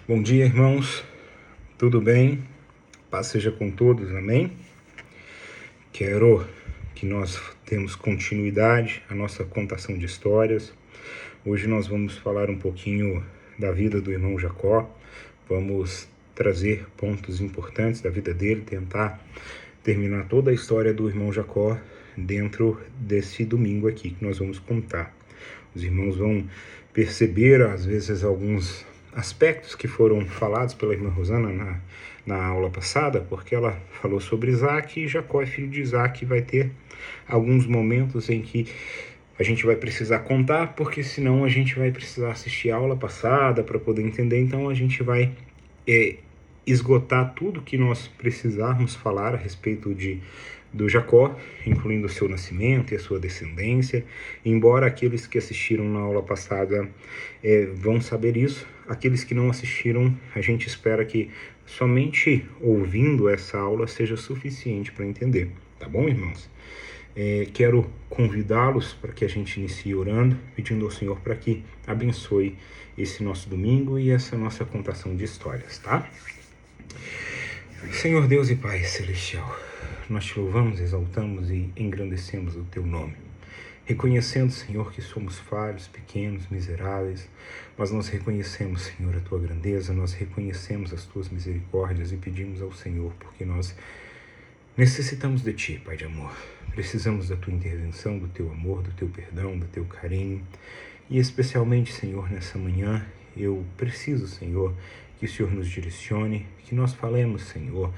Bom dia, irmãos. Tudo bem? Paz seja com todos, amém? Quero que nós temos continuidade à nossa contação de histórias. Hoje nós vamos falar um pouquinho da vida do irmão Jacó. Vamos trazer pontos importantes da vida dele, tentar terminar toda a história do irmão Jacó dentro desse domingo aqui que nós vamos contar. Os irmãos vão perceber, às vezes, alguns aspectos que foram falados pela irmã Rosana na aula passada, porque ela falou sobre Isaac, e Jacó é filho de Isaac, e vai ter alguns momentos em que a gente vai precisar contar, porque senão a gente vai precisar assistir a aula passada para poder entender. Então a gente vai esgotar tudo que nós precisarmos falar a respeito do Jacó, incluindo o seu nascimento e a sua descendência. Embora aqueles que assistiram na aula passada vão saber isso, aqueles que não assistiram, a gente espera que somente ouvindo essa aula seja suficiente para entender. Tá bom, irmãos? Quero convidá-los para que a gente inicie orando, pedindo ao Senhor para que abençoe esse nosso domingo e essa nossa contação de histórias, tá? Senhor Deus e Pai Celestial, nós te louvamos, exaltamos e engrandecemos o teu nome. Reconhecendo, Senhor, que somos falhos, pequenos, miseráveis, mas nós reconhecemos, Senhor, a tua grandeza, nós reconhecemos as tuas misericórdias e pedimos ao Senhor, porque nós necessitamos de ti, Pai de amor. Precisamos da tua intervenção, do teu amor, do teu perdão, do teu carinho. E especialmente, Senhor, nessa manhã, eu preciso, Senhor, que o Senhor nos direcione, que nós falemos, Senhor,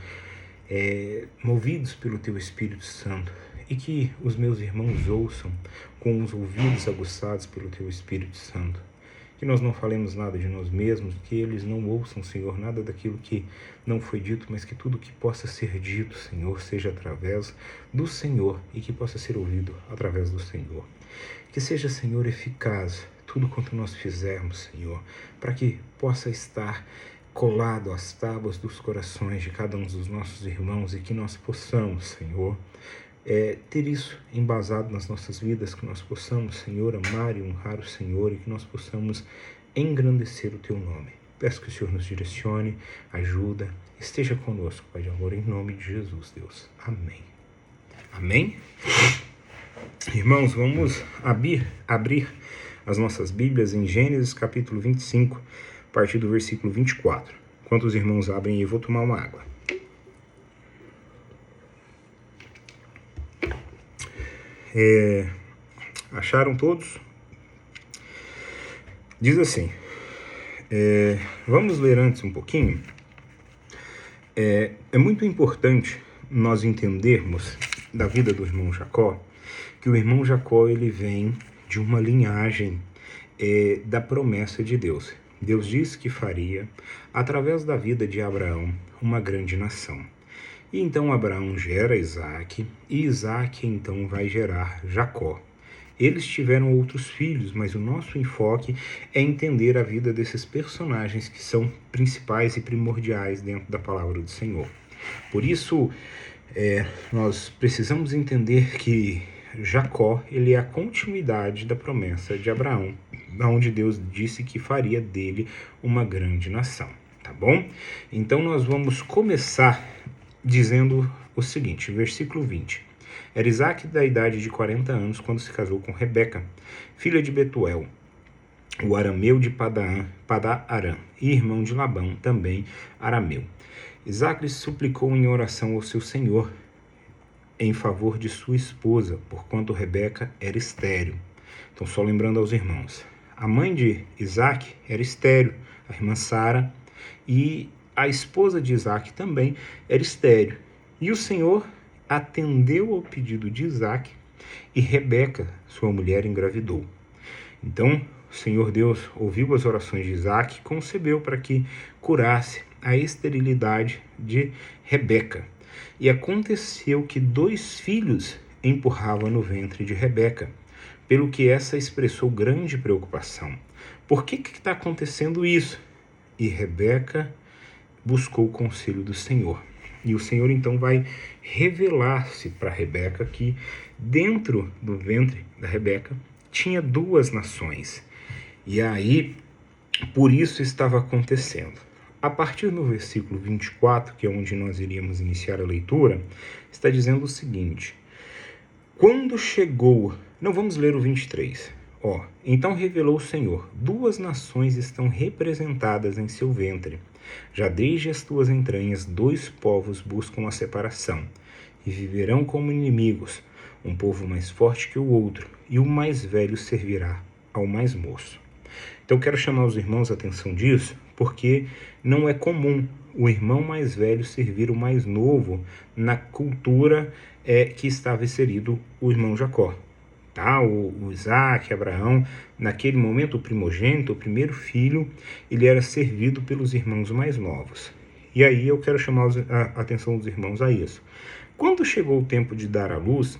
movidos pelo teu Espírito Santo, e que os meus irmãos ouçam com os ouvidos aguçados pelo teu Espírito Santo. Que nós não falemos nada de nós mesmos, que eles não ouçam, Senhor, nada daquilo que não foi dito, mas que tudo que possa ser dito, Senhor, seja através do Senhor e que possa ser ouvido através do Senhor. Que seja, Senhor, eficaz tudo quanto nós fizermos, Senhor, para que possa estar colado às tábuas dos corações de cada um dos nossos irmãos e que nós possamos, Senhor, ter isso embasado nas nossas vidas, que nós possamos, Senhor, amar e honrar o Senhor e que nós possamos engrandecer o teu nome. Peço que o Senhor nos direcione, ajuda, esteja conosco, Pai de amor, em nome de Jesus, Deus. Amém. Amém? Irmãos, vamos abrir as nossas Bíblias em Gênesis capítulo 25, a partir do versículo 24. Enquanto os irmãos abrem, eu vou tomar uma água. Acharam todos? Diz assim, vamos ler antes um pouquinho. É muito importante nós entendermos da vida do irmão Jacó, que o irmão Jacó ele vem de uma linhagem da promessa de Deus. Deus disse que faria, através da vida de Abraão, uma grande nação. E então Abraão gera Isaac, e Isaac então vai gerar Jacó. Eles tiveram outros filhos, mas o nosso enfoque é entender a vida desses personagens que são principais e primordiais dentro da palavra do Senhor. Por isso, nós precisamos entender que Jacó ele é a continuidade da promessa de Abraão, onde Deus disse que faria dele uma grande nação. Tá bom? Então nós vamos começar dizendo o seguinte, versículo 20. Era Isaac da idade de 40 anos quando se casou com Rebeca, filha de Betuel, o arameu de Padã-Arã, e irmão de Labão, também arameu. Isaac lhe suplicou em oração ao seu senhor em favor de sua esposa, porquanto Rebeca era estéril. Então, só lembrando aos irmãos, a mãe de Isaac era estéril, a irmã Sara, e a esposa de Isaac também era estéril. E o Senhor atendeu ao pedido de Isaac e Rebeca, sua mulher, engravidou. Então, o Senhor Deus ouviu as orações de Isaac e concebeu para que curasse a esterilidade de Rebeca. E aconteceu que 2 filhos empurrava no ventre de Rebeca, pelo que essa expressou grande preocupação. Por que está acontecendo isso? E Rebeca buscou o conselho do Senhor. E o Senhor então vai revelar-se para Rebeca que dentro do ventre da Rebeca tinha 2 nações. E aí, por isso estava acontecendo. A partir do versículo 24, que é onde nós iríamos iniciar a leitura, está dizendo o seguinte: quando chegou... Não, vamos ler o 23. Então revelou o Senhor: 2 nações estão representadas em seu ventre. Já desde as tuas entranhas 2 povos buscam a separação, e viverão como inimigos, um povo mais forte que o outro, e o mais velho servirá ao mais moço. Então eu quero chamar os irmãos a atenção disso, porque não é comum o irmão mais velho servir o mais novo na cultura que estava inserido o irmão Jacó. Tá? O Isaac, Abraão, naquele momento o primogênito, o primeiro filho, ele era servido pelos irmãos mais novos. E aí eu quero chamar a atenção dos irmãos a isso. Quando chegou o tempo de dar à luz,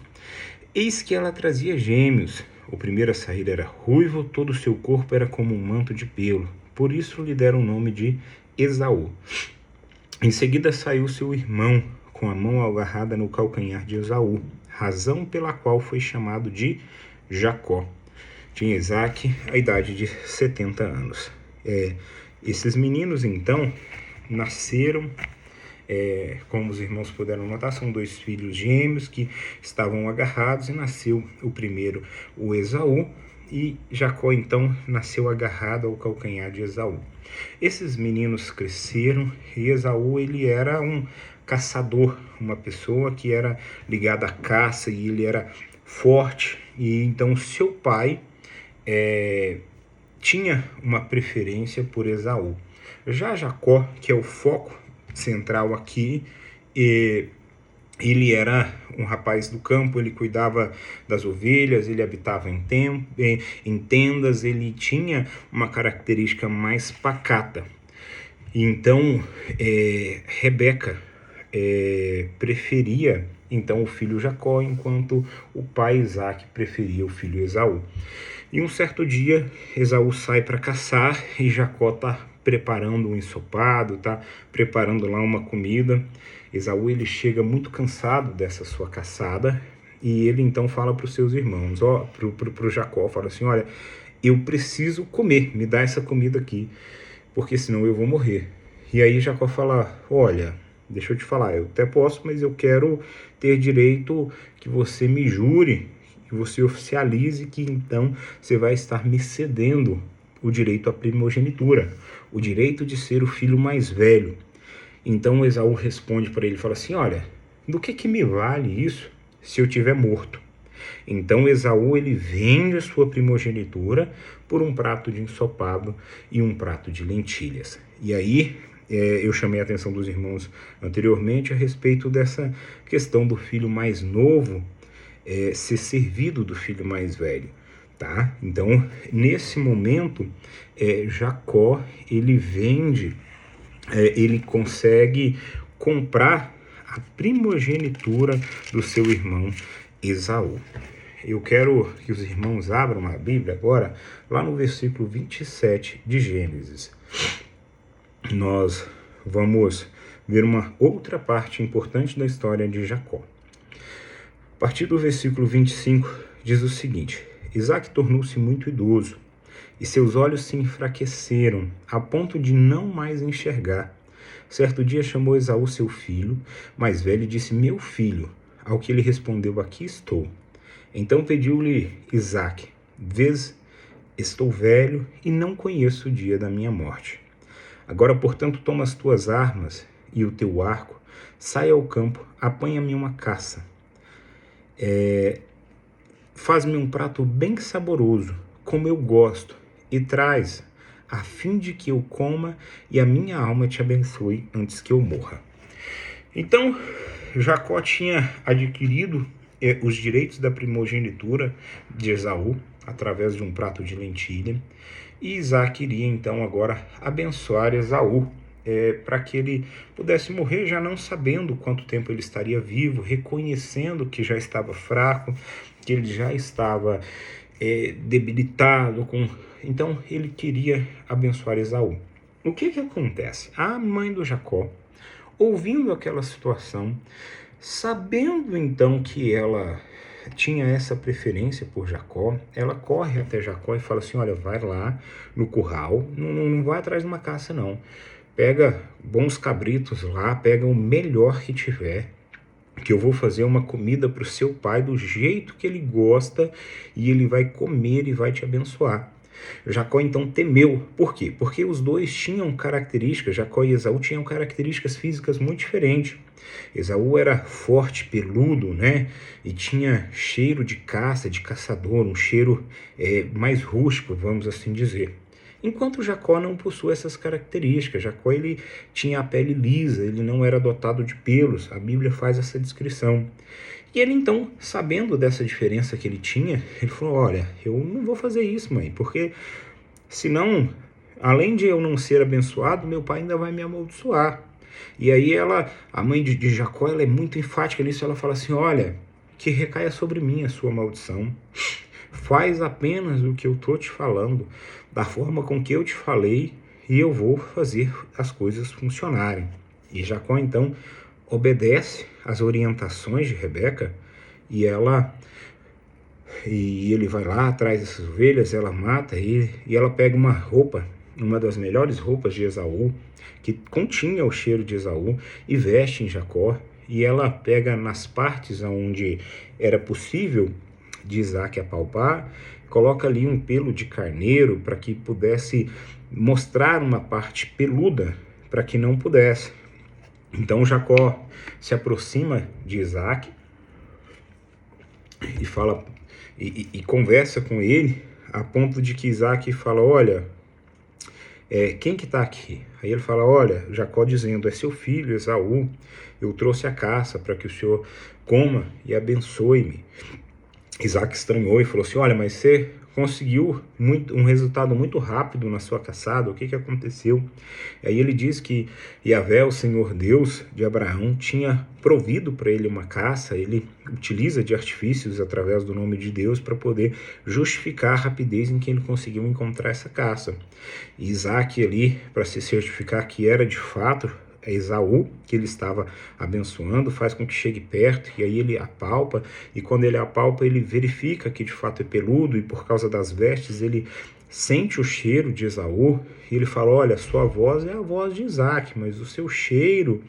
eis que ela trazia gêmeos. O primeiro a sair era ruivo, todo o seu corpo era como um manto de pelo. Por isso lhe deram o nome de Esaú. Em seguida saiu seu irmão, com a mão agarrada no calcanhar de Esaú, razão pela qual foi chamado de Jacó. Tinha Isaac a idade de 70 anos. Esses meninos, então, nasceram, como os irmãos puderam notar, são 2 filhos gêmeos que estavam agarrados, e nasceu o primeiro, o Esaú, e Jacó, então, nasceu agarrado ao calcanhar de Esaú. Esses meninos cresceram, e Esaú, ele era um caçador, uma pessoa que era ligada à caça, e ele era forte, e então seu pai tinha uma preferência por Esaú. Já Jacó, que é o foco central aqui, ele era um rapaz do campo, ele cuidava das ovelhas, ele habitava em tendas, ele tinha uma característica mais pacata. Então, Rebeca preferia então o filho Jacó, enquanto o pai Isaac preferia o filho Esaú. E um certo dia, Esaú sai para caçar e Jacó está preparando um ensopado, está preparando lá uma comida. Esaú, ele chega muito cansado dessa sua caçada, e ele então fala para os seus irmãos, pro Jacó, fala assim: olha, eu preciso comer, me dá essa comida aqui, porque senão eu vou morrer. E aí Jacó fala: olha, deixa eu te falar, eu até posso, mas eu quero ter direito que você me jure, que você oficialize que então você vai estar me cedendo o direito à primogenitura, o direito de ser o filho mais velho. Então Esaú responde para ele, fala assim: olha, do que me vale isso se eu tiver morto? Então Esaú, ele vende a sua primogenitura por um prato de ensopado e um prato de lentilhas. E aí eu chamei a atenção dos irmãos anteriormente a respeito dessa questão do filho mais novo ser servido do filho mais velho. Tá? Então, nesse momento, Jacó, ele vende, ele consegue comprar a primogenitura do seu irmão Esaú. Eu quero que os irmãos abram a Bíblia agora, lá no versículo 27 de Gênesis. Nós vamos ver uma outra parte importante da história de Jacó. A partir do versículo 25, diz o seguinte: Isaac tornou-se muito idoso, e seus olhos se enfraqueceram, a ponto de não mais enxergar. Certo dia chamou Esaú seu filho mais velho e disse: meu filho. Ao que ele respondeu: aqui estou. Então pediu-lhe Isaac: vês, estou velho e não conheço o dia da minha morte. Agora, portanto, toma as tuas armas e o teu arco, sai ao campo, apanha-me uma caça. Faz-me um prato bem saboroso, como eu gosto, e traz, a fim de que eu coma e a minha alma te abençoe antes que eu morra. Então, Jacó tinha adquirido os direitos da primogenitura de Esaú através de um prato de lentilha, e Isaac iria então agora abençoar Esaú para que ele pudesse morrer já não sabendo quanto tempo ele estaria vivo, reconhecendo que já estava fraco, que ele já estava debilitado. Então ele queria abençoar Esaú. O que acontece? A mãe do Jacó, ouvindo aquela situação, sabendo então que ela tinha essa preferência por Jacó, ela corre até Jacó e fala assim: olha, vai lá no curral, não vai atrás de uma caça não, pega bons cabritos lá, pega o melhor que tiver, que eu vou fazer uma comida para o seu pai do jeito que ele gosta e ele vai comer e vai te abençoar. Jacó então temeu. Por quê? Porque os dois tinham características, Jacó e Esaú tinham características físicas muito diferentes. Esaú era forte, peludo, né? E tinha cheiro de caça, de caçador, um cheiro mais rústico, vamos assim dizer. Enquanto Jacó não possui essas características. Jacó ele tinha a pele lisa, ele não era dotado de pelos. A Bíblia faz essa descrição. E ele então, sabendo dessa diferença que ele tinha, ele falou, olha, eu não vou fazer isso, mãe, porque senão, além de eu não ser abençoado, meu pai ainda vai me amaldiçoar. E aí a mãe de Jacó, ela é muito enfática nisso, ela fala assim, olha, que recaia sobre mim a sua maldição. Faz apenas o que eu estou te falando, da forma com que eu te falei, e eu vou fazer as coisas funcionarem. E Jacó, então, obedece às orientações de Rebeca, e ele vai lá, traz essas ovelhas, ela mata, e ela pega uma roupa, uma das melhores roupas de Esaú, que continha o cheiro de Esaú, e veste em Jacó, e ela pega nas partes onde era possível de Isaac apalpar, coloca ali um pelo de carneiro para que pudesse mostrar uma parte peluda para que não pudesse. Então Jacó se aproxima de Isaac e fala e conversa com ele a ponto de que Isaac fala, olha, quem que está aqui? Aí ele fala, olha, Jacó dizendo, é seu filho Esaú, eu trouxe a caça para que o senhor coma e abençoe-me. Isaac estranhou e falou assim, olha, mas você conseguiu um resultado muito rápido na sua caçada, o que aconteceu? Aí ele diz que Yahvé, o Senhor Deus de Abraão, tinha provido para ele uma caça, ele utiliza de artifícios através do nome de Deus para poder justificar a rapidez em que ele conseguiu encontrar essa caça. E Isaac ali, para se certificar que era de fato Esaú, que ele estava abençoando, faz com que chegue perto, e aí ele apalpa, e quando ele apalpa, ele verifica que de fato é peludo, e por causa das vestes, ele sente o cheiro de Esaú, e ele fala, olha, a sua voz é a voz de Isaac, mas o seu cheiro,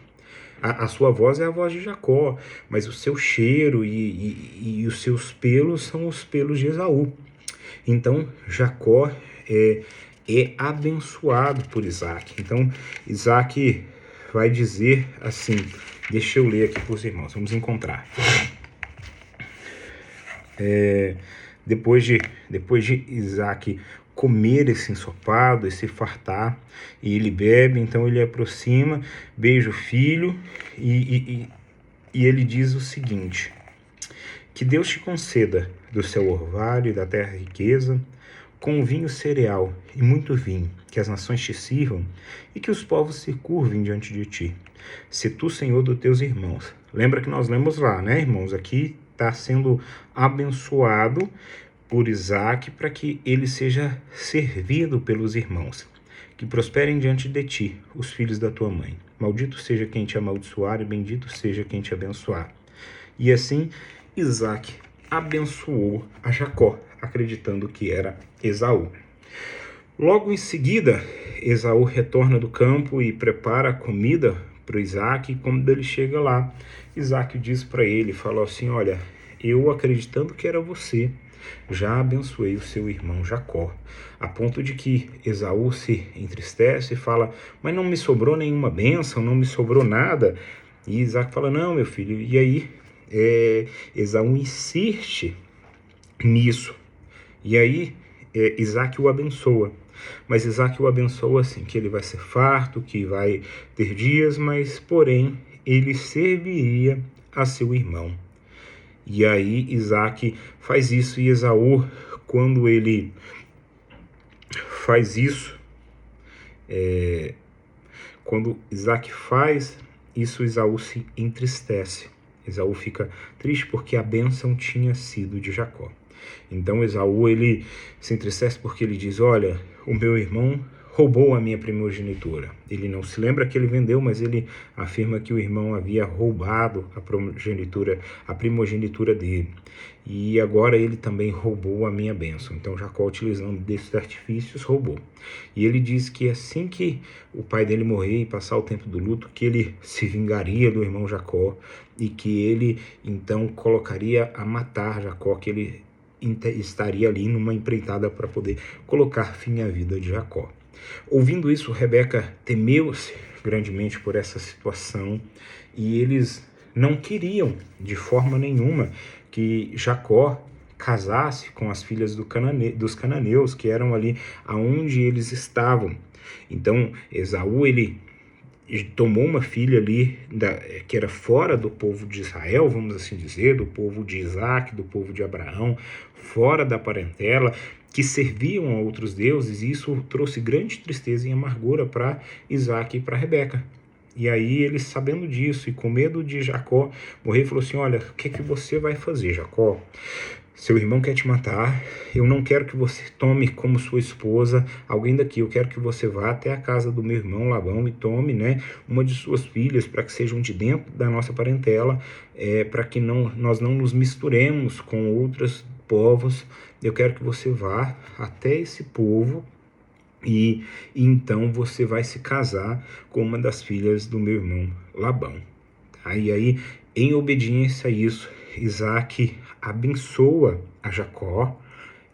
a sua voz é a voz de Jacó, mas o seu cheiro e os seus pelos são os pelos de Esaú. Então, Jacó é abençoado por Isaac. Então, Isaac vai dizer assim, deixa eu ler aqui para os irmãos, vamos encontrar. Depois de Isaac comer esse ensopado, esse fartar, e ele bebe, então ele aproxima, beija o filho, e ele diz o seguinte, que Deus te conceda do seu orvalho e da terra riqueza, com vinho cereal e muito vinho, que as nações te sirvam e que os povos se curvem diante de ti. Se tu, Senhor, dos teus irmãos. Lembra que nós lemos lá, né, irmãos? Aqui está sendo abençoado por Isaac para que ele seja servido pelos irmãos. Que prosperem diante de ti os filhos da tua mãe. Maldito seja quem te amaldiçoar e bendito seja quem te abençoar. E assim, Isaac abençoou a Jacó, acreditando que era Esaú. Logo em seguida, Esaú retorna do campo e prepara a comida para o Isaac, e quando ele chega lá, Isaac diz para ele, falou assim, olha, eu acreditando que era você, já abençoei o seu irmão Jacó, a ponto de que Esaú se entristece e fala, mas não me sobrou nenhuma bênção, não me sobrou nada, e Isaac fala, não, meu filho, e aí Esaú insiste nisso, e aí Isaac o abençoa, mas Isaac o abençoa assim, que ele vai ser farto, que vai ter dias, mas porém ele serviria a seu irmão. E aí Isaac faz isso, e Esaú, quando ele faz isso, quando Isaac faz isso, Esaú se entristece. Esaú fica triste porque a bênção tinha sido de Jacó. Então Esaú ele se entristece porque ele diz, olha, o meu irmão roubou a minha primogenitura. Ele não se lembra que ele vendeu, mas ele afirma que o irmão havia roubado a primogenitura dele. E agora ele também roubou a minha bênção. Então Jacó, utilizando desses artifícios, roubou. E ele diz que assim que o pai dele morrer e passar o tempo do luto, que ele se vingaria do irmão Jacó e que ele então colocaria a matar Jacó, que ele estaria ali numa empreitada para poder colocar fim à vida de Jacó. Ouvindo isso, Rebeca temeu-se grandemente por essa situação e eles não queriam de forma nenhuma que Jacó casasse com as filhas dos cananeus, que eram ali aonde eles estavam. Então, Esaú, ele tomou uma filha ali que era fora do povo de Israel, vamos assim dizer, do povo de Isaac, do povo de Abraão, fora da parentela, que serviam a outros deuses, e isso trouxe grande tristeza e amargura para Isaac e para Rebeca. E aí ele, sabendo disso e com medo de Jacó morrer, falou assim: olha, o que é que você vai fazer, Jacó? Seu irmão quer te matar, eu não quero que você tome como sua esposa alguém daqui, eu quero que você vá até a casa do meu irmão Labão e tome, uma de suas filhas, para que sejam de dentro da nossa parentela, para que nós não nos misturemos com outros povos. Eu quero que você vá até esse povo e então você vai se casar com uma das filhas do meu irmão Labão. Tá? E aí, em obediência a isso, Isaac abençoa a Jacó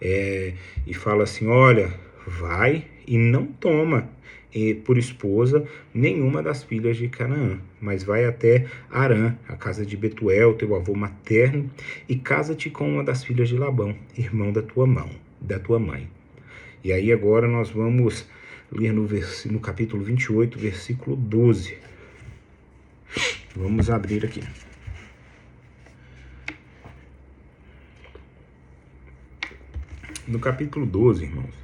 e fala assim: olha, vai e não toma por esposa nenhuma das filhas de Canaã, mas vai até Harã, a casa de Betuel, teu avô materno, e casa-te com uma das filhas de Labão, irmão da tua mãe. E aí agora nós vamos ler no capítulo 28, versículo 12. Vamos abrir aqui. No capítulo 12, irmãos,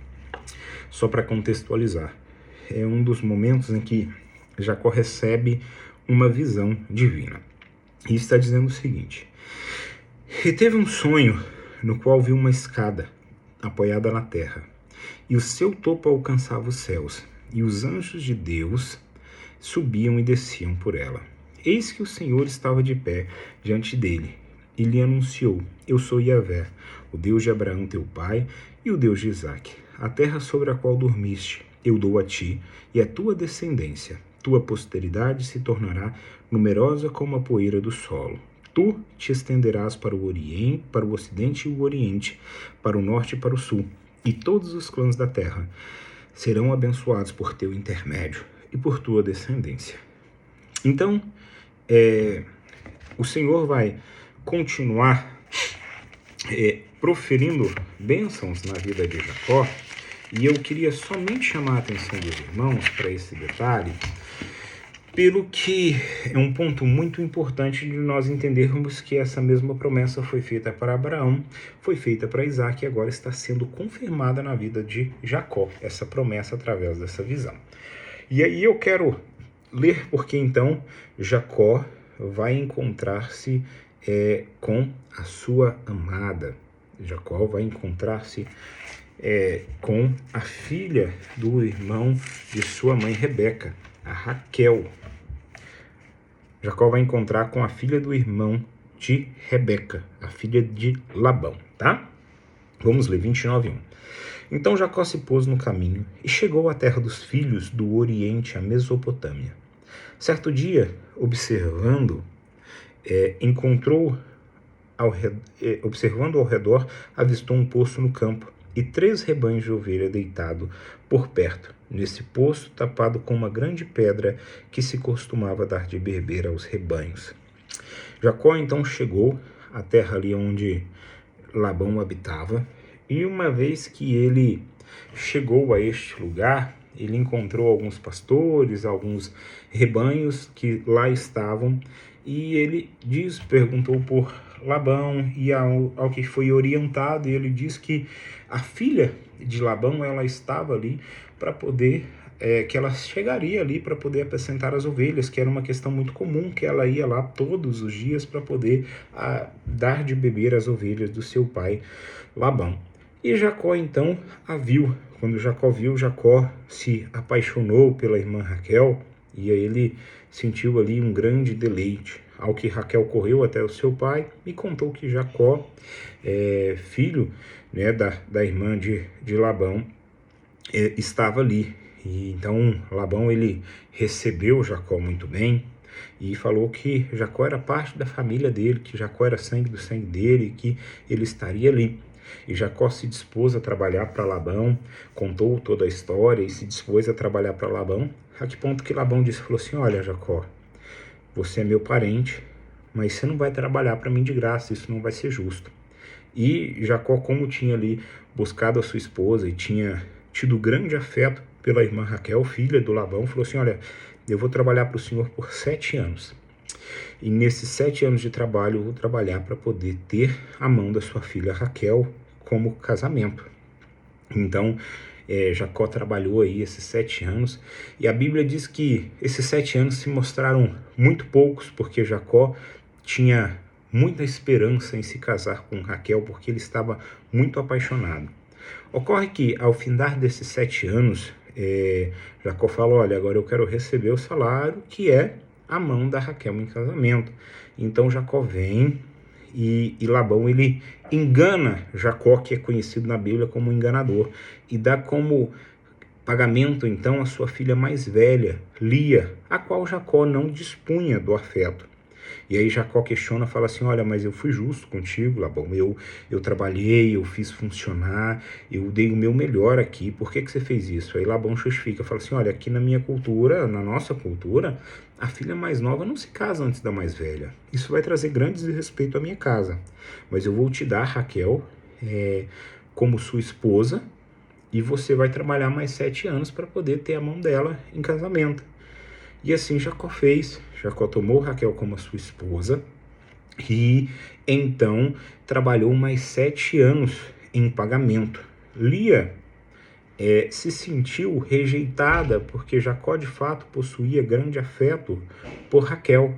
só para contextualizar, é um dos momentos em que Jacó recebe uma visão divina. E está dizendo o seguinte: e teve um sonho no qual viu uma escada apoiada na terra, e o seu topo alcançava os céus, e os anjos de Deus subiam e desciam por ela. Eis que o Senhor estava de pé diante dele, e lhe anunciou: eu sou Yahvé, o Deus de Abraão teu pai, e o Deus de Isaque. A terra sobre a qual dormiste, eu dou a ti, e a tua descendência. Tua posteridade se tornará numerosa como a poeira do solo. Tu te estenderás para o Oriente, para o Ocidente e o Oriente, para o Norte e para o Sul, e todos os clãs da terra serão abençoados por teu intermédio e por tua descendência. Então, o Senhor vai continuar proferindo bênçãos na vida de Jacó, e eu queria somente chamar a atenção dos irmãos para esse detalhe, pelo que é um ponto muito importante de nós entendermos que essa mesma promessa foi feita para Abraão, foi feita para Isaac e agora está sendo confirmada na vida de Jacó, essa promessa através dessa visão. E aí eu quero ler porque então Jacó vai encontrar-se com a sua amada. Jacó vai encontrar-se com a filha do irmão de sua mãe Rebeca, a Raquel. Jacó vai encontrar com a filha do irmão de Rebeca, a filha de Labão, tá? Vamos ler 29:1. Então Jacó se pôs no caminho e chegou à terra dos filhos do Oriente, a Mesopotâmia. Certo dia, observando ao redor, avistou um poço no campo e 3 rebanhos de ovelha deitado por perto, nesse poço tapado com uma grande pedra que se costumava dar de beber aos rebanhos. Jacó então chegou à terra ali onde Labão habitava, e uma vez que ele chegou a este lugar, ele encontrou alguns pastores, alguns rebanhos que lá estavam, e ele perguntou por Labão, e ao que foi orientado, ele diz que a filha de Labão, ela estava ali para poder, que ela chegaria ali para poder apacentar as ovelhas, que era uma questão muito comum, que ela ia lá todos os dias para poder dar de beber às ovelhas do seu pai Labão. E Jacó então a viu. Quando Jacó viu, Jacó se apaixonou pela irmã Raquel, e aí ele sentiu ali um grande deleite. Ao que Raquel correu até o seu pai e contou que Jacó, filho, né, da irmã de Labão, estava ali. E então Labão ele recebeu Jacó muito bem e falou que Jacó era parte da família dele, que Jacó era sangue do sangue dele e que ele estaria ali. E Jacó se dispôs a trabalhar para Labão, contou toda a história e se dispôs a trabalhar para Labão, a que ponto que Labão falou assim: olha, Jacó, você é meu parente, mas você não vai trabalhar para mim de graça, isso não vai ser justo. E Jacó, como tinha ali buscado a sua esposa e tinha tido grande afeto pela irmã Raquel, filha do Labão, falou assim: olha, eu vou trabalhar para o senhor por 7 anos. E nesses 7 anos de trabalho eu vou trabalhar para poder ter a mão da sua filha Raquel como casamento. Então Jacó trabalhou aí esses 7 anos, e a Bíblia diz que esses 7 anos se mostraram muito poucos, porque Jacó tinha muita esperança em se casar com Raquel, porque ele estava muito apaixonado. Ocorre que, ao findar desses 7 anos, Jacó falou: olha, agora eu quero receber o salário, que é a mão da Raquel em casamento. Então Jacó vem e Labão ele engana Jacó, que é conhecido na Bíblia como enganador, e dá como pagamento então a sua filha mais velha, Lia, a qual Jacó não dispunha do afeto. E aí Jacó questiona, fala assim: olha, mas eu fui justo contigo, Labão, eu trabalhei, eu fiz funcionar, eu dei o meu melhor aqui, por que você fez isso? Aí Labão justifica, fala assim: olha, aqui na minha cultura, na nossa cultura, a filha mais nova não se casa antes da mais velha. Isso vai trazer grande desrespeito à minha casa, mas eu vou te dar Raquel como sua esposa, e você vai trabalhar mais 7 anos para poder ter a mão dela em casamento. E assim Jacó fez. Jacó tomou Raquel como a sua esposa e então trabalhou mais 7 anos em pagamento. Lia se sentiu rejeitada porque Jacó de fato possuía grande afeto por Raquel.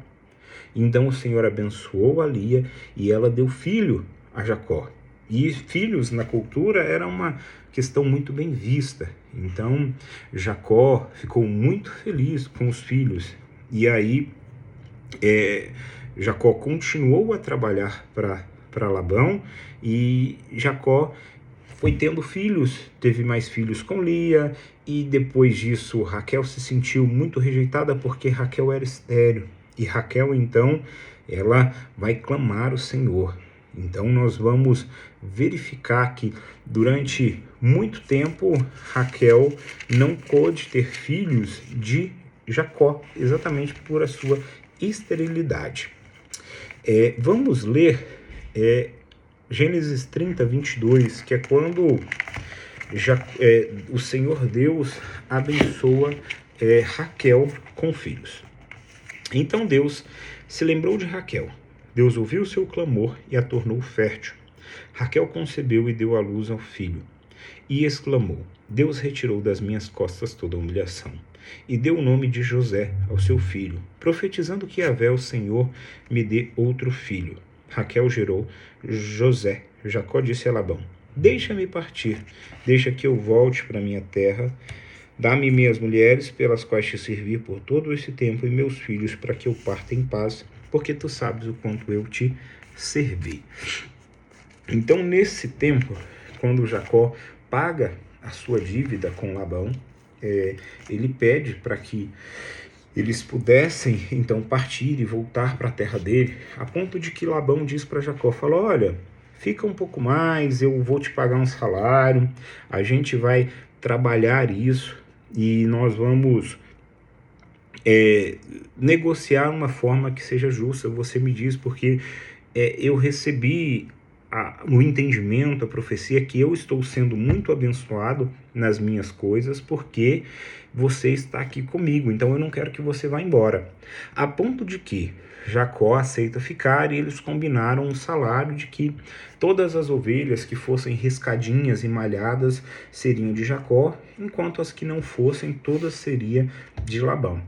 Então o Senhor abençoou a Lia e ela deu filho a Jacó. E filhos na cultura era uma questão muito bem vista. Então Jacó ficou muito feliz com os filhos. E aí Jacó continuou a trabalhar para Labão, e Jacó foi tendo filhos, teve mais filhos com Lia, e depois disso Raquel se sentiu muito rejeitada porque Raquel era estéril. E Raquel então ela vai clamar ao Senhor. Então nós vamos verificar que durante muito tempo Raquel não pôde ter filhos de Jacó, exatamente por a sua esterilidade. Vamos ler Gênesis 30, 22, que é quando o Senhor Deus abençoa Raquel com filhos. Então Deus se lembrou de Raquel. Deus ouviu seu clamor e a tornou fértil. Raquel concebeu e deu à luz ao filho. E exclamou: Deus retirou das minhas costas toda a humilhação. E deu o nome de José ao seu filho, profetizando que Yahvé, o Senhor, me dê outro filho. Raquel gerou José. Jacó disse a Labão: deixa-me partir, deixa que eu volte para minha terra. Dá-me minhas mulheres, pelas quais te servi por todo esse tempo, e meus filhos, para que eu parta em paz, porque tu sabes o quanto eu te servi. Então, nesse tempo, quando Jacó paga a sua dívida com Labão, ele pede para que eles pudessem então partir e voltar para a terra dele, a ponto de que Labão diz para Jacó, fala: olha, fica um pouco mais, eu vou te pagar um salário, a gente vai trabalhar isso e nós vamos negociar uma forma que seja justa. Você me diz, porque eu recebi o entendimento, a profecia, que eu estou sendo muito abençoado nas minhas coisas, porque você está aqui comigo, então eu não quero que você vá embora. A ponto de que Jacó aceita ficar, e eles combinaram um salário de que todas as ovelhas que fossem riscadinhas e malhadas seriam de Jacó, enquanto as que não fossem, todas seriam de Labão.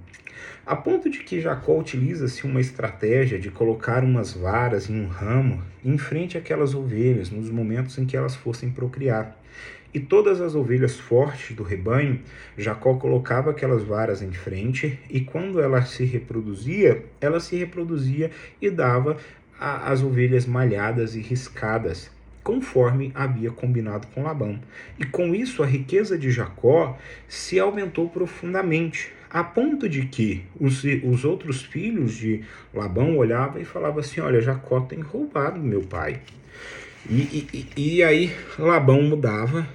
A ponto de que Jacó utiliza-se uma estratégia de colocar umas varas em um ramo em frente àquelas ovelhas, nos momentos em que elas fossem procriar. E todas as ovelhas fortes do rebanho, Jacó colocava aquelas varas em frente, e quando ela se reproduzia e dava às ovelhas malhadas e riscadas, conforme havia combinado com Labão. E com isso a riqueza de Jacó se aumentou profundamente, a ponto de que os outros filhos de Labão olhavam e falavam assim: olha, Jacó tem roubado meu pai. E aí Labão mudava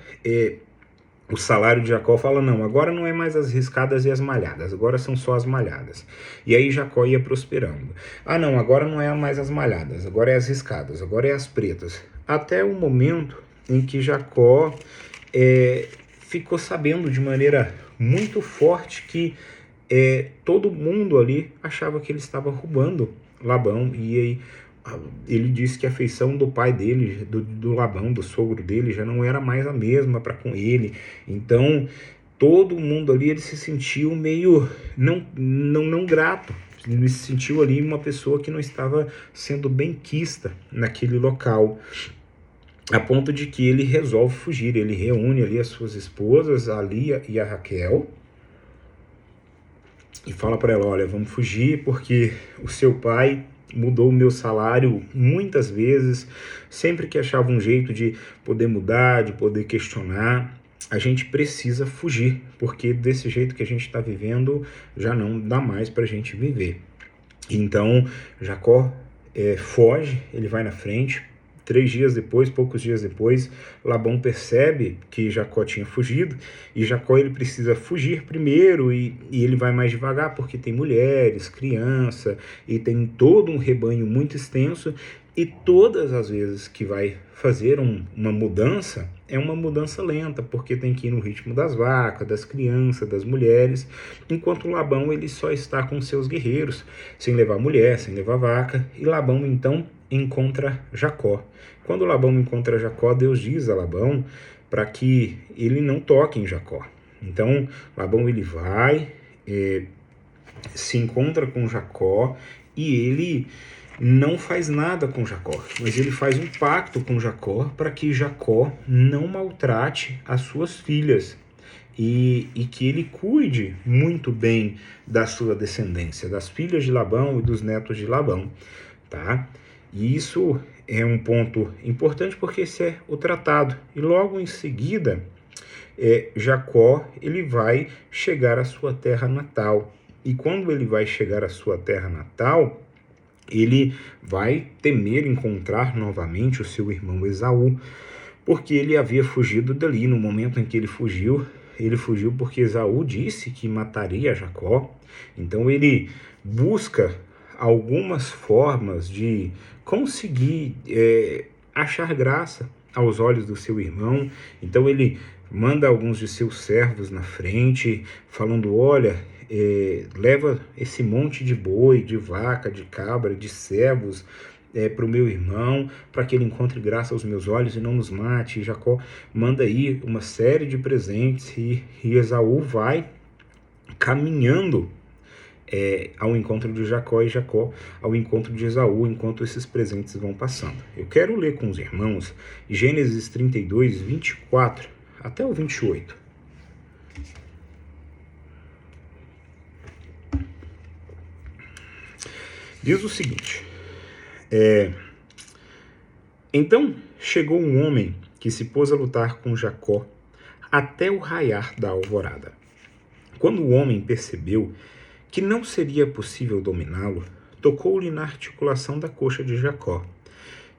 o salário de Jacó, fala: não, agora não é mais as riscadas e as malhadas, agora são só as malhadas. E aí Jacó ia prosperando. Ah não, agora não é mais as malhadas, agora é as riscadas, agora é as pretas. Até o momento em que Jacó ficou sabendo de maneira muito forte que todo mundo ali achava que ele estava roubando Labão. E aí ele disse que a afeição do pai dele, do Labão, do sogro dele, já não era mais a mesma para com ele. Então todo mundo ali, ele se sentiu meio não grato. Ele se sentiu ali uma pessoa que não estava sendo benquista naquele local, a ponto de que ele resolve fugir. Ele reúne ali as suas esposas, a Lia e a Raquel, e fala para ela: olha, vamos fugir porque o seu pai mudou o meu salário muitas vezes, sempre que achava um jeito de poder mudar, de poder questionar. A gente precisa fugir, porque desse jeito que a gente está vivendo já não dá mais para a gente viver. Então Jacó foge, ele vai na frente. 3 dias depois, poucos dias depois, Labão percebe que Jacó tinha fugido, e Jacó ele precisa fugir primeiro, e ele vai mais devagar porque tem mulheres, criança, e tem todo um rebanho muito extenso, e todas as vezes que vai fazer uma mudança, é uma mudança lenta, porque tem que ir no ritmo das vacas, das crianças, das mulheres, enquanto Labão ele só está com seus guerreiros, sem levar mulher, sem levar vaca. E Labão então encontra Jacó. Quando Labão encontra Jacó, Deus diz a Labão para que ele não toque em Jacó. Então Labão ele vai, se encontra com Jacó, e ele não faz nada com Jacó, mas ele faz um pacto com Jacó para que Jacó não maltrate as suas filhas, e que ele cuide muito bem da sua descendência, das filhas de Labão e dos netos de Labão, tá? E isso é um ponto importante, porque esse é o tratado. E logo em seguida, Jacó ele vai chegar à sua terra natal. E quando ele vai chegar à sua terra natal, ele vai temer encontrar novamente o seu irmão Esaú, porque ele havia fugido dali. No momento em que ele fugiu porque Esaú disse que mataria Jacó. Então ele busca algumas formas de conseguir achar graça aos olhos do seu irmão. Então ele manda alguns de seus servos na frente, falando: olha, leva esse monte de boi, de vaca, de cabra, de servos para o meu irmão, para que ele encontre graça aos meus olhos e não nos mate. E Jacó manda aí uma série de presentes, e Esaú vai caminhando ao encontro de Jacó, e Jacó ao encontro de Esaú, enquanto esses presentes vão passando. Eu quero ler com os irmãos Gênesis 32, 24 até o 28. Diz o seguinte: então chegou um homem que se pôs a lutar com Jacó até o raiar da alvorada. Quando o homem percebeu que não seria possível dominá-lo, tocou-lhe na articulação da coxa de Jacó,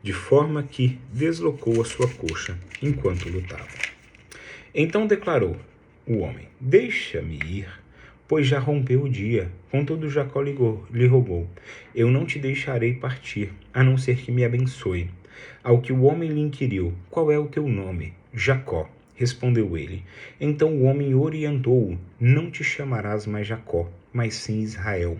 de forma que deslocou a sua coxa enquanto lutava. Então declarou o homem: deixa-me ir, pois já rompeu o dia. Contudo Jacó lhe rogou: eu não te deixarei partir, a não ser que me abençoe. Ao que o homem lhe inquiriu: qual é o teu nome? Jacó. Respondeu ele. Então o homem orientou-o: não te chamarás mais Jacó, mas sim Israel,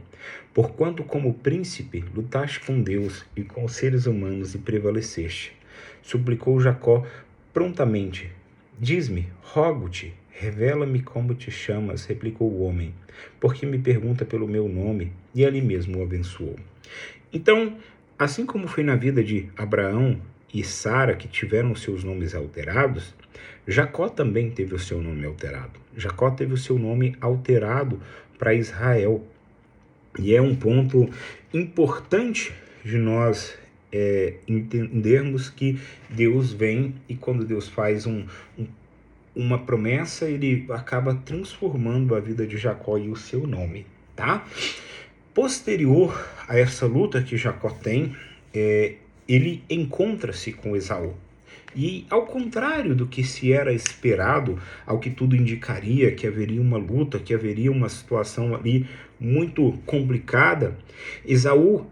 porquanto como príncipe lutaste com Deus e com os seres humanos e prevaleceste. Suplicou Jacó prontamente: diz-me, rogo-te, Revela-me como te chamas, replicou o homem, porque me pergunta pelo meu nome, e ali mesmo o abençoou. Então, assim como foi na vida de Abraão e Sara, que tiveram seus nomes alterados, Jacó também teve o seu nome alterado. Jacó teve o seu nome alterado para Israel. E é um ponto importante de nós entendermos que Deus vem e quando Deus faz uma promessa, ele acaba transformando a vida de Jacó e o seu nome, tá? Posterior a essa luta que Jacó tem, ele encontra-se com Esaú. E ao contrário do que se era esperado, ao que tudo indicaria que haveria uma luta, que haveria uma situação ali muito complicada, Esaú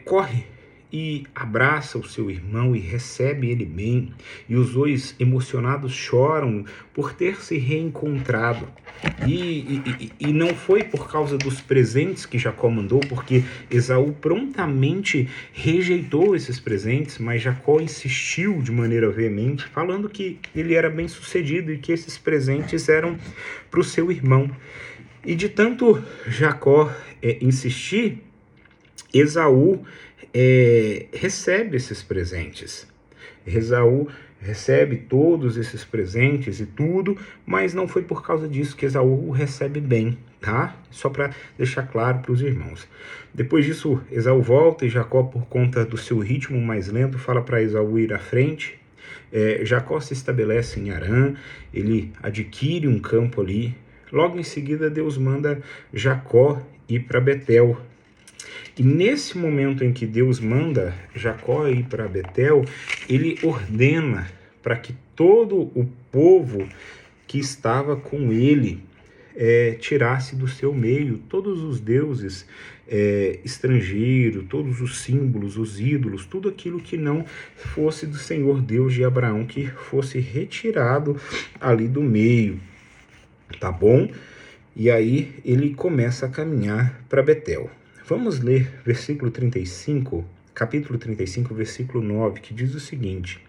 corre e abraça o seu irmão e recebe ele bem, e os dois emocionados choram por ter se reencontrado. E não foi por causa dos presentes que Jacó mandou, porque Esaú prontamente rejeitou esses presentes, mas Jacó insistiu de maneira veemente, falando que ele era bem sucedido e que esses presentes eram para o seu irmão. E de tanto Jacó insistir, Esaú recebe esses presentes. Esaú recebe todos esses presentes e tudo, mas não foi por causa disso que Esaú o recebe bem, tá? Só para deixar claro para os irmãos. Depois disso, Esaú volta e Jacó, por conta do seu ritmo mais lento, fala para Esaú ir à frente. Jacó se estabelece em Harã, ele adquire um campo ali. Logo em seguida, Deus manda Jacó ir para Betel. E nesse momento em que Deus manda Jacó ir para Betel, ele ordena para que todo o povo que estava com ele tirasse do seu meio todos os deuses estrangeiros, todos os símbolos, os ídolos, tudo aquilo que não fosse do Senhor Deus de Abraão, que fosse retirado ali do meio, tá bom? E aí ele começa a caminhar para Betel. Vamos ler versículo 35, capítulo 35, versículo 9, que diz o seguinte: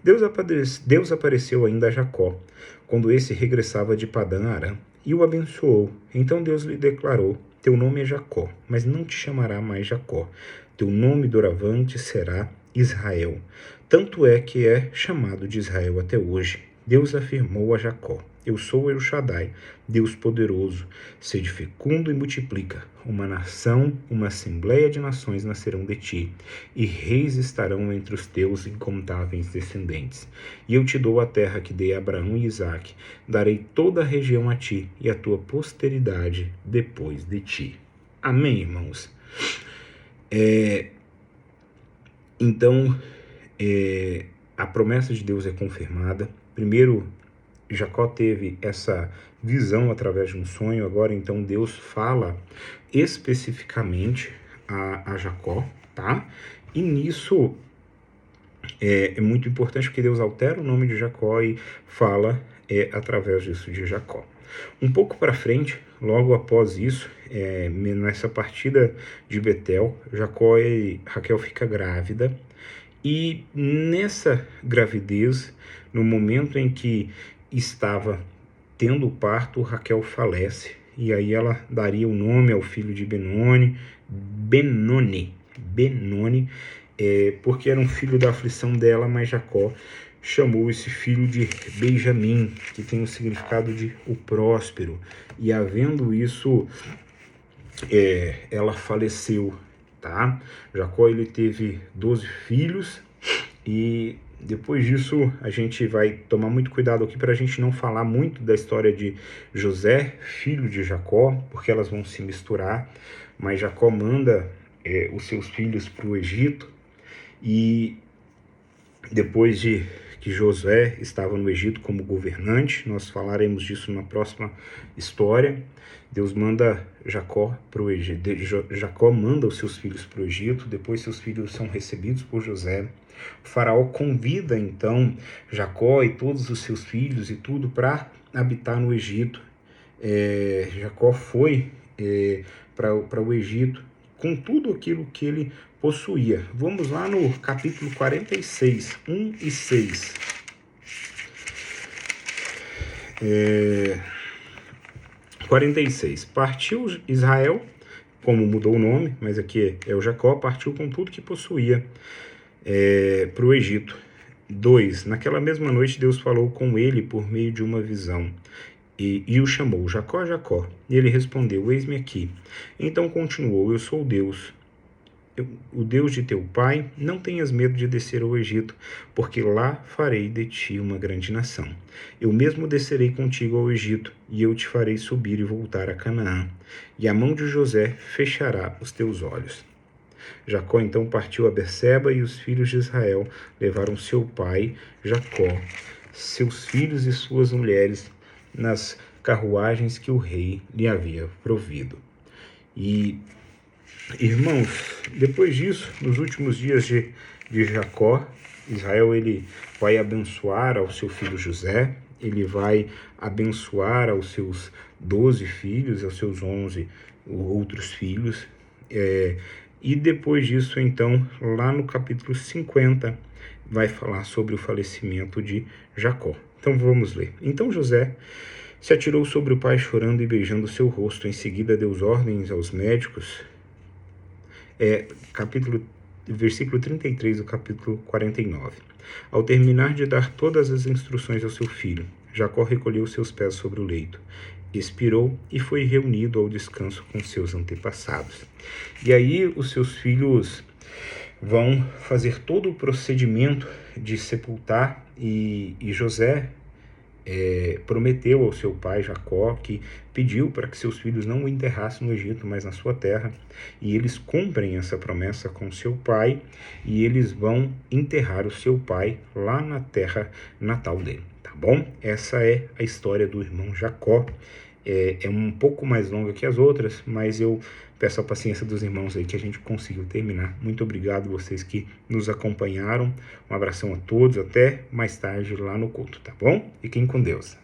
Deus apareceu ainda a Jacó, quando esse regressava de Padã-Arã, e o abençoou. Então Deus lhe declarou: teu nome é Jacó, mas não te chamará mais Jacó. Teu nome doravante será Israel. Tanto é que é chamado de Israel até hoje. Deus afirmou a Jacó: eu sou El Shaddai, Deus poderoso. Sede fecundo e multiplica. Uma nação, uma assembleia de nações nascerão de ti, e reis estarão entre os teus incontáveis descendentes. E eu te dou a terra que dei a Abraão e Isaque. Darei toda a região a ti, e a tua posteridade depois de ti. Amém, irmãos? Então, a promessa de Deus é confirmada. Primeiro, Jacó teve essa visão através de um sonho, agora então Deus fala especificamente a Jacó, tá? E nisso é muito importante porque Deus altera o nome de Jacó e fala através disso de Jacó. Um pouco para frente, logo após isso, nessa partida de Betel, Jacó e Raquel fica grávida, e nessa gravidez, no momento em que estava tendo o parto, Raquel falece, e aí ela daria o nome ao filho de Benoni, porque era um filho da aflição dela, mas Jacó chamou esse filho de Benjamim, que tem o significado de o próspero, e havendo isso, ela faleceu, tá? Jacó, ele teve 12 filhos, e depois disso a gente vai tomar muito cuidado aqui para a gente não falar muito da história de José, filho de Jacó, porque elas vão se misturar, mas Jacó manda os seus filhos para o Egito, e depois de que Josué estava no Egito como governante, nós falaremos disso na próxima história, Deus manda Jacó para o Egito. Jacó manda os seus filhos para o Egito, depois seus filhos são recebidos por José. O faraó convida então Jacó e todos os seus filhos e tudo para habitar no Egito. Jacó foi para o Egito com tudo aquilo que ele possuía. Vamos lá no capítulo 46, 1 e 6. 46. Partiu Israel, como mudou o nome, mas aqui é o Jacó, partiu com tudo que possuía para o Egito. 2. Naquela mesma noite Deus falou com ele por meio de uma visão e o chamou: Jacó, Jacó. E ele respondeu: Eis-me aqui. Então continuou: Eu sou Deus, o Deus de teu pai. Não tenhas medo de descer ao Egito, porque lá farei de ti uma grande nação. Eu mesmo descerei contigo ao Egito, e eu te farei subir e voltar a Canaã, e a mão de José fechará os teus olhos. Jacó então partiu a Berseba, e os filhos de Israel levaram seu pai Jacó, seus filhos e suas mulheres nas carruagens que o rei lhe havia provido. E, irmãos, depois disso, nos últimos dias de Jacó, Israel ele vai abençoar ao seu filho José, ele vai abençoar aos seus 12 filhos, aos seus 11 outros filhos, e depois disso, então, lá no capítulo 50, vai falar sobre o falecimento de Jacó. Então vamos ler. Então José se atirou sobre o pai chorando e beijando seu rosto. Em seguida deu ordens aos médicos. Versículo 33 do capítulo 49. Ao terminar de dar todas as instruções ao seu filho, Jacó recolheu seus pés sobre o leito, expirou e foi reunido ao descanso com seus antepassados. E aí os seus filhos vão fazer todo o procedimento de sepultar, e José prometeu ao seu pai Jacó, que pediu para que seus filhos não o enterrassem no Egito, mas na sua terra, e eles cumprem essa promessa com seu pai, e eles vão enterrar o seu pai lá na terra natal dele, tá bom? Essa é a história do irmão Jacó. É um pouco mais longa que as outras, mas eu peço a paciência dos irmãos aí que a gente conseguiu terminar. Muito obrigado vocês que nos acompanharam. Um abração a todos, até mais tarde lá no culto, tá bom? Fiquem com Deus.